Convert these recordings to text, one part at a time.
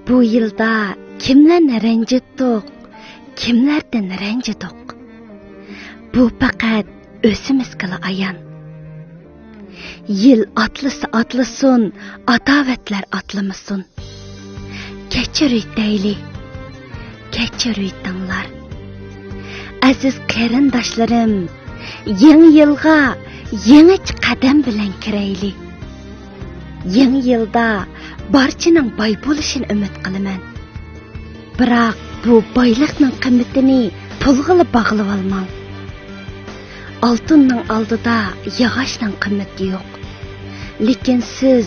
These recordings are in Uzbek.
Bu yılda kimlerni rencittik, kimlerden rencidik. Bu fakat özümüzgala ayan. Yıl atlısı atlısın, adavetler atlamasın. Keçirüyt deyli, keçirüytdinglar. Aziz qarindoshlarım, yangi yılga yangi qadam bilan kirayli. Yangi yılda barchaning boy bo'lishini umid qilaman. Biroq bu boylikning qimmatini pulga bog'lab olmang. Oltinning oldida yog'ochning qimmati yo'q. Lekin siz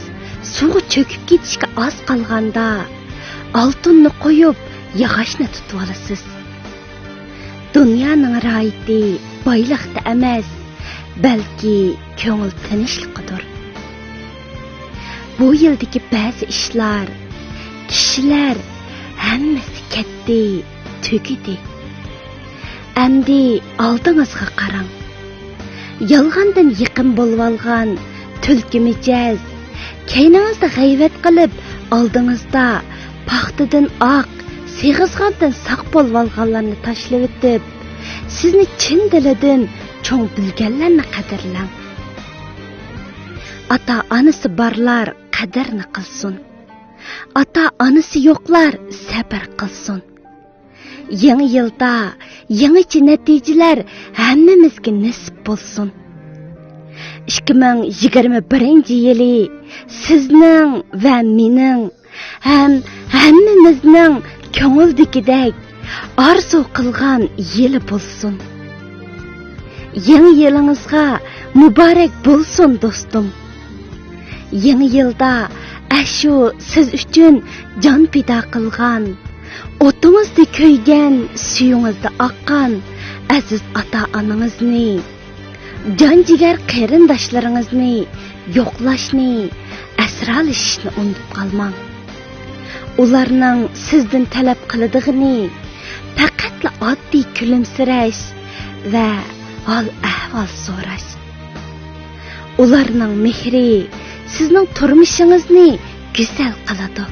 suvga cho'kib ketishga oz qolganda oltinni qo'yib yog'ochni tutib olasiz. Dunyoning royiti boylikda emas, balki ko'ngil tinchligidir. Bu yildagi ba'zi ishlar, kishilar hammasi ketdi, tugidi. Endi oldingizga qarang. Yolg'ondan yiqin bo'lib olgan tulki mijoz, keyningizda g'ayvat qilib, oldingizda paxtadan oq, sig'izg'andan saq bo'lib olganlarni tashlab o'tib, sizni chin dilidan cho'ng bilganlarni qadrlang. Ata-onasi borlar qadrni qilsin. Ata-onasi yo'qlar sabr qilsin. Yangi yilda yangicha natijalar hammamizga nasib bo'lsin. 2021-yili sizning va mening ham hammamizning ko'ngildagidek orzu qilgan yili bo'lsin. Yangi yilingizga muborak bo'lsin do'stim. Yangi yilda ashu siz uchun jon fido qilgan, o'tingizda kuygan, suyingizda oqqan aziz ota-onangizni, jon-jigar qarindoshlaringizni yo'qlashni, asralashishni unutib qolmang. Ularning sizdan talab qiladigini faqatla oddiy kulimsirash va hol-ahvol so'rash. Ularning mehri sizning turmushingizni go'zal qiladi.